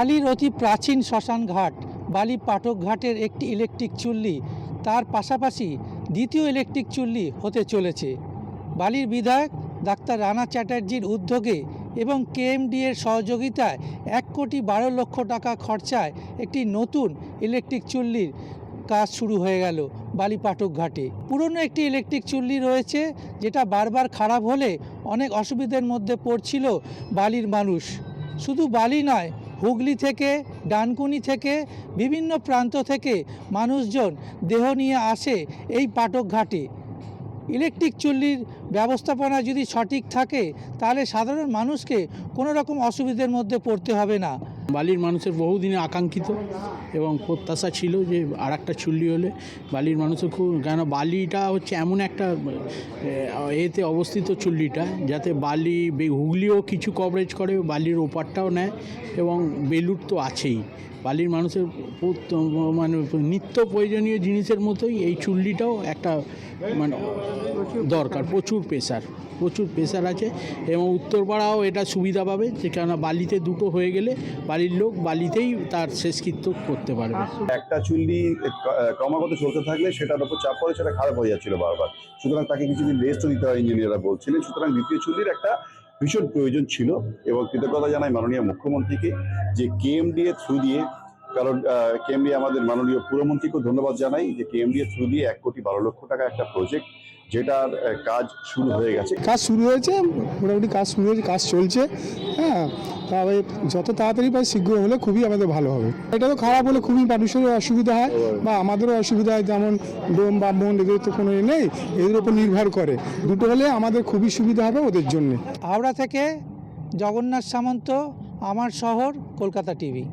বালির অতি প্রাচীন শ্মশান ঘাট বালি পাটক ঘাটের একটি ইলেকট্রিক চুল্লি তার পাশাপাশি দ্বিতীয় ইলেকট্রিক চুল্লি হতে চলেছে। বালির বিধায়ক ডাক্তার রানা চ্যাটার্জির উদ্যোগে এবং কেএমডি এর সহযোগিতায় 1,12,00,000 টাকা খরচায় একটি নতুন ইলেকট্রিক চুল্লির কাজ শুরু হয়ে গেল বালি পাটক ঘাটে। পুরনো একটি ইলেকট্রিক চুল্লি রয়েছে যেটা বারবার খারাপ হলে অনেক অসুবিধার মধ্যে পড়ছিল বালির মানুষ। শুধু বালি নয়, হুগলি থেকে, ডানকুনি থেকে, বিভিন্ন প্রান্ত থেকে মানুষজন দেহ নিয়ে আসে এই পাটক ঘাটে। ইলেকট্রিক চুল্লির ব্যবস্থাপনা যদি সঠিক থাকে তাহলে সাধারণ মানুষকে কোনো রকম অসুবিধার মধ্যে পড়তে হবে না। বালির মানুষের বহুদিনে আকাঙ্ক্ষিত এবং প্রত্যাশা ছিল যে আর একটা চুল্লি হলে বালির মানুষের খুব, কেন বালিটা হচ্ছে এমন একটা এতে অবস্থিত চুল্লিটা যাতে বালি হুগলিও কিছু কভারেজ করে, বালির ওপারটাও নেয় এবং বেলুড় তো আছেই। বালির মানুষের মানে নিত্য প্রয়োজনীয় জিনিসের মতোই এই চুল্লিটাও একটা মানে দরকার। প্রচুর প্রেশার আছে এবং উত্তরপাড়াও এটা সুবিধা পাবে, যে কেননা বালিতে দুটো হয়ে গেলে বালির লোক বালিতেই তার শেষকৃত্য করতে পারবে। একটা চুল্লি ক্রমাগত চলতে থাকলে সেটার উপর চাপ পড়ে, সেটা খারাপ হয়ে যাচ্ছিল বারবার। সুতরাং তাকে কিছুদিন রেস্টও দিতে হয় ইঞ্জিনিয়াররা বলছিলেন। সুতরাং দ্বিতীয় চুল্লির একটা ভীষণ প্রয়োজন ছিল এবং কৃতজ্ঞতা জানাই মাননীয় মুখ্যমন্ত্রীকে যে কেএমডি এর থ্রু দিয়ে, কারণ কেএমডি আমাদের মাননীয় পুরমন্ত্রীকেও ধন্যবাদ জানাই যে কেএমডি এর থ্রু দিয়ে 1,12,00,000 টাকা একটা প্রজেক্ট যেটার কাজ শুরু হয়ে গেছে। মোটামুটি কাজ শুরু হয়েছে, কাজ চলছে। হ্যাঁ, তবে যত তাড়াতাড়ি পাই শীঘ্র হলে খুবই আমাদের ভালো হবে। এটা তো খারাপ হলে খুবই মানুষেরও অসুবিধা হয় বা আমাদেরও অসুবিধা হয়, যেমন ডোম বা মন এদের তো কোনো নেই, এদের উপর নির্ভর করে। দুটো হলে আমাদের খুবই সুবিধা হবে ওদের জন্যে। হাওড়া থেকে জগন্নাথ সামন্ত, আমার শহর, কলকাতা টিভি।